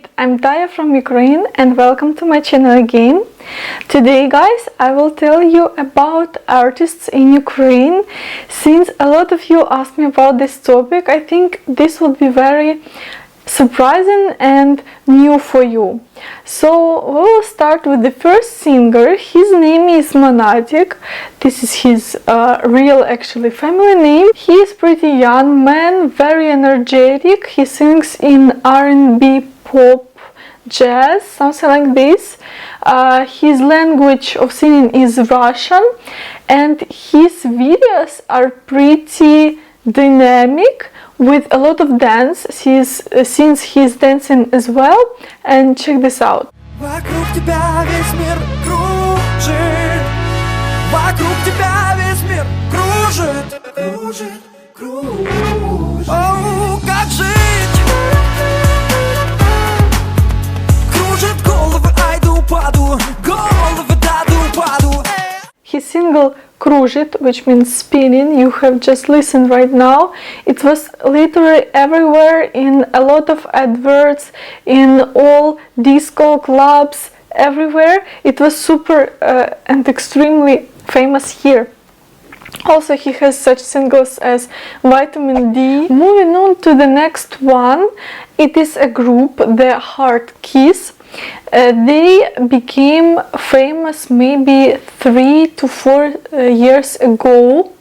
Привет! I'm Taya from Ukraine and welcome to my channel again. Today, guys, I will tell you about artists in Ukraine. Since a lot of you asked me about this topic, I think this would be very surprising and new for you. So we will start with the first singer. His name is Monatik. This is his real actually family name. He is pretty young man, very energetic. He sings in R&B, pop, jazz, something like this. His language of singing is Russian, and his videos are pretty dynamic with a lot of dance, since he's dancing as well. And check this out. Вокруг тебя весь мир кружит, вокруг тебя весь мир кружит, кружит, кружит. О, как жить? Кружит головы, айду-паду, головы даду-паду. His single "Кружит", which means spinning, you have just listened right now. It was literally everywhere, in a lot of adverts, in all disco clubs, everywhere. It was super and extremely famous here. Also, he has such singles as Vitamin D. Moving on to the next one, it is a group, the Hardkiss. They became famous maybe 3 to 4 years ago.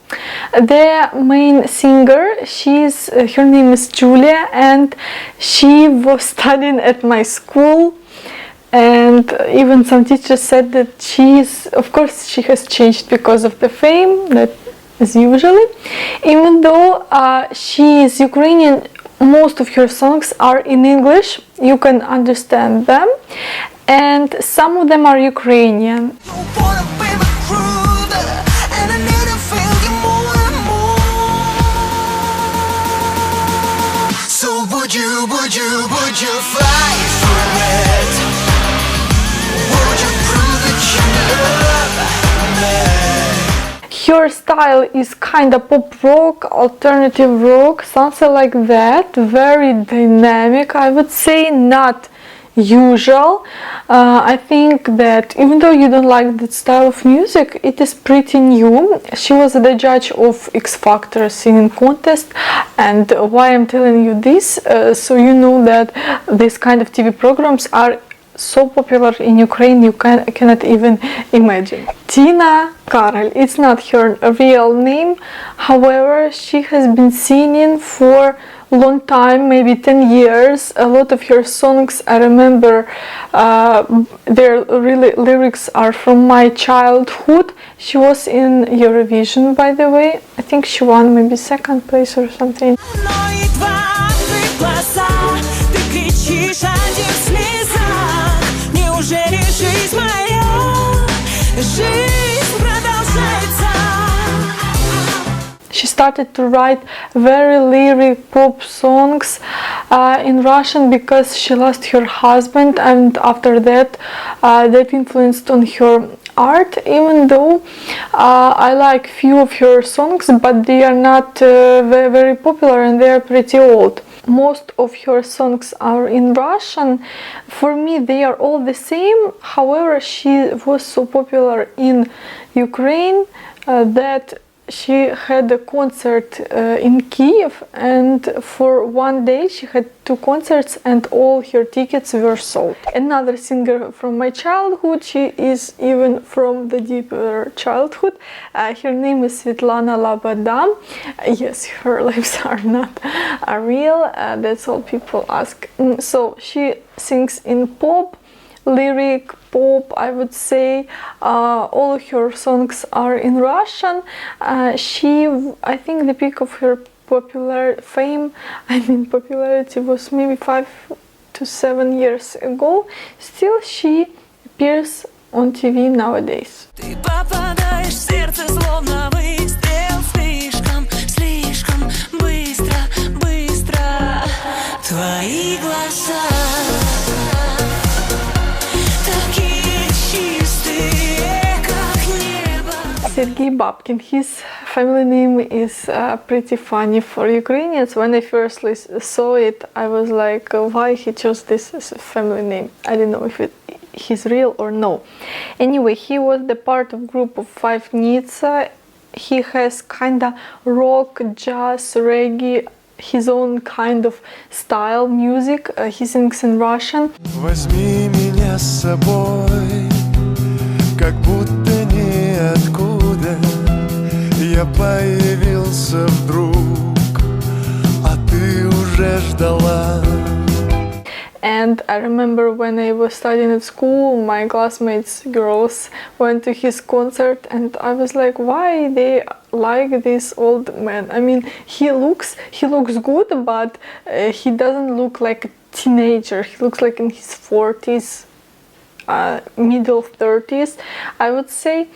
Their main singer, her name is Julia, and she was studying at my school. And even some teachers said that of course she has changed because of the fame, that is usually. Even though she is Ukrainian, most of her songs are in English, you can understand them, and some of them are Ukrainian. So would you fight for it? Would you prove that you love me? Her style is kind of pop rock, alternative rock, something like that. Very dynamic, I would say, not usual. I think that even though you don't like that style of music, it is pretty new. She was the judge of X Factor singing contest, and why I'm telling you this, so you know that these kind of TV programs are so popular in Ukraine, you cannot even imagine. Tina Karol, it's not her real name, however, she has been singing for a long time, maybe 10 years. A lot of her songs, I remember, their lyrics are from my childhood. She was in Eurovision, by the way. I think she won maybe second place or something. She started to write very lyric pop songs in Russian because she lost her husband, and after that that influenced on her art. Even though I like few of her songs, but they are not very popular and they are pretty old. Most of her songs are in Russian. For me, they are all the same. However, she was so popular in Ukraine that she had a concert in Kiev, and for one day she had 2 concerts and all her tickets were sold. Another singer from my childhood, she is even from the deeper childhood. Her name is Loboda. Yes, her lips are not real, that's all people ask. So she sings in pop, lyric pop, I would say. All of her songs are in Russian. I think the peak of her popularity was maybe 5 to 7 years ago. Still, she appears on TV nowadays. Sergei Babkin. His family name is pretty funny for Ukrainians. When I first saw it, I was like, why he chose this as a family name? I don't know if he's real or no. Anyway, he was the part of group of 5 Nastya. He has kinda rock, jazz, reggae, his own kind of style music. He sings in Russian. Возьми меня с собой, как будто ниоткуда я появился вдруг, а ты уже ждала. And I remember when I was studying at school, my classmates, girls, went to his concert, and I was like, why they like this old man? I mean, he looks good, but he doesn't look like a teenager. He looks like in his 40s, middle 30s, I would say.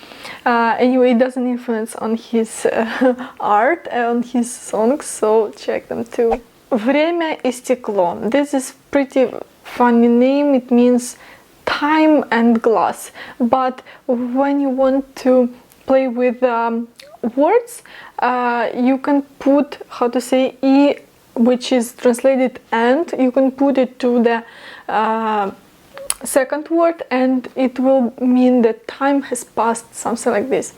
Anyway, it doesn't influence on his art, on his songs, so check them too. Vremia I steklo. This is pretty funny name. It means time and glass. But when you want to play with words, you can put, how to say, I, which is translated and, you can put it to the second word and it will mean that time has passed, something like this.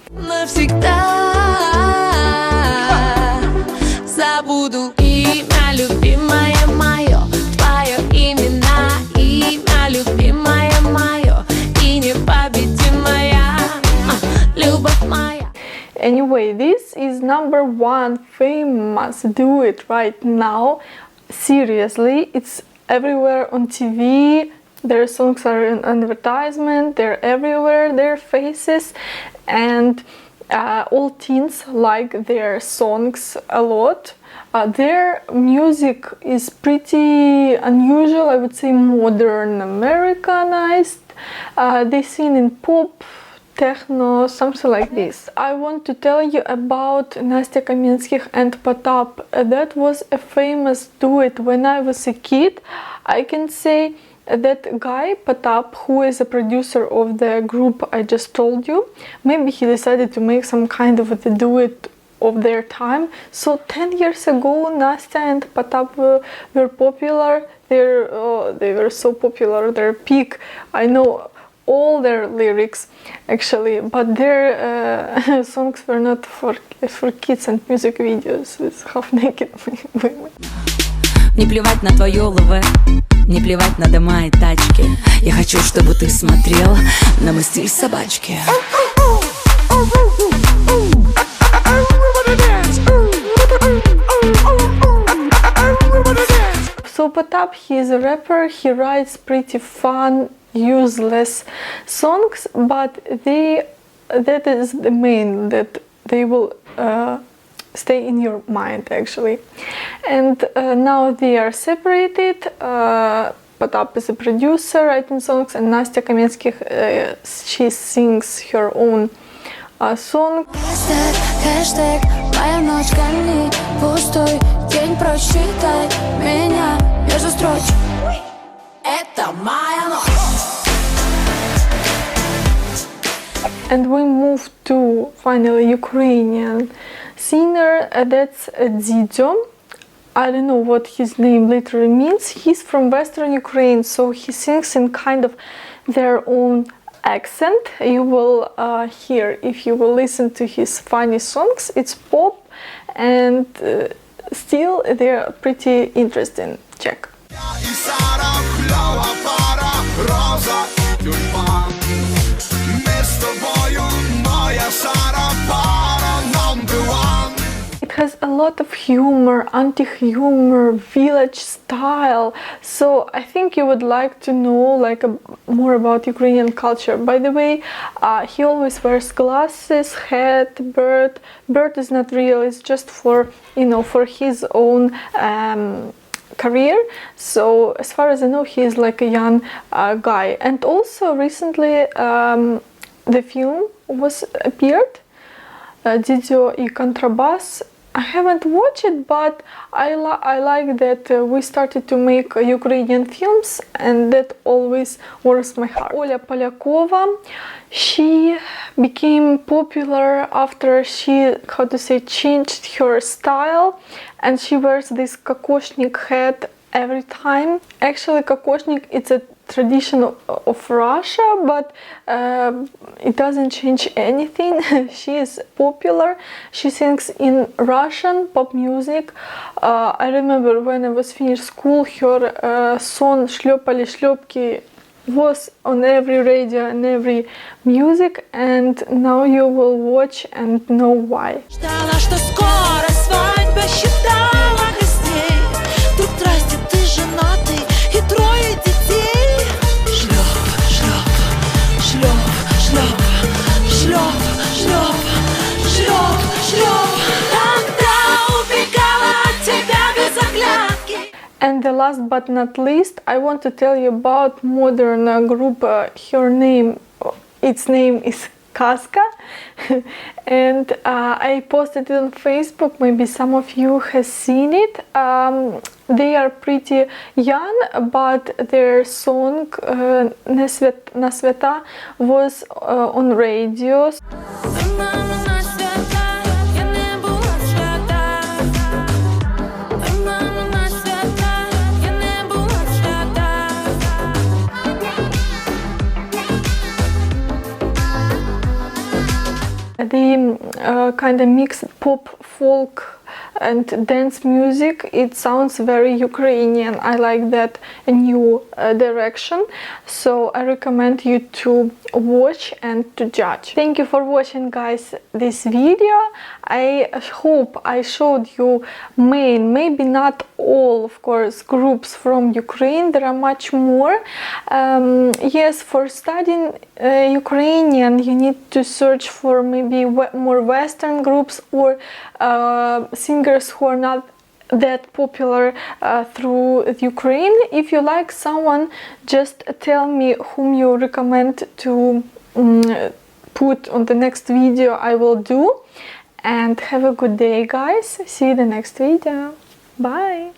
Забуду имя, любимое мое, твое имя, любимое мое, и непобедимая, любовь моя. Anyway, this is #1 famous duet right now. Seriously, it's everywhere on TV. Their songs are in advertisement, they're everywhere, their faces, and all teens like their songs a lot. Their music is pretty unusual, I would say modern Americanized. They sing in pop, techno, something like this. I want to tell you about Nastya Kamenskih and Potap. That was a famous duet when I was a kid. I can say that guy, Potap, who is a producer of the group I just told you, maybe he decided to make some kind of a duet of their time. So 10 years ago, Nastya and Potap were popular. They were so popular, their peak. I know all their lyrics actually, but their songs were not for kids and music videos with half-naked women. Не плевать на твое ЛВ, не плевать на дома и тачки. Я хочу, чтобы ты смотрел на мой стиль собачки. So Potap, he is a rapper. He writes pretty fun, useless songs, but that is the main, that they will stay in your mind actually. And now they are separated. Potap is a producer writing songs, and Nastya Kamenskih, she sings her own song. Хэштег, моя ночь гони, пустой день, прочитай меня между строчек. Это моя ночь. And we move to finally Ukrainian singer, that's Dzidzio. I don't know what his name literally means. He's from Western Ukraine, so he sings in kind of their own accent. You will hear if you will listen to his funny songs. It's pop and still they're pretty interesting. Check. It has a lot of humor, anti-humor, village style. So I think you would like to know more about Ukrainian culture. By the way, he always wears glasses, hat, bird. Bird is not real. It's just for for his own career. So as far as I know, he is like a young guy. And also recently the film was appeared, Dzidzio и Контрабас. I haven't watched it, but I like that we started to make Ukrainian films, and that always warms my heart. Olya Polakova, she became popular after she, how to say, changed her style, and she wears this kokoshnik hat every time. Actually, kokoshnik, it's a tradition of Russia, but it doesn't change anything. She is popular. She sings in Russian pop music. I remember when I was finished school, her song "Шлёпали шлёпки" was on every radio and every music, and now you will watch and know why. Ждала, что скоро свадьба, считала гостей. Тут здрасте, ты женатый и 3 детей. Шлёп, шлёп, шлёп, шлёп, шлёп, шлёп, шлёп, шлёп. Тогда убегала от тебя без оглядки. And the last but not least, I want to tell you about modern group. Its name is Kazka, and I posted it on Facebook. Maybe some of you have seen it. They are pretty young, but their song Nastya was on radios. They kind of mixed pop, folk and dance music. It sounds very Ukrainian. I like that new direction, so I recommend you to watch and to judge. Thank you for watching, guys, this video. I hope I showed you maybe not all, of course, groups from Ukraine. There are much more. Yes, for studying Ukrainian, you need to search for maybe more Western groups or singers who are not that popular through Ukraine. If you like someone, just tell me whom you recommend to put on the next video. I will do. And have a good day, guys. See you in the next video. Bye.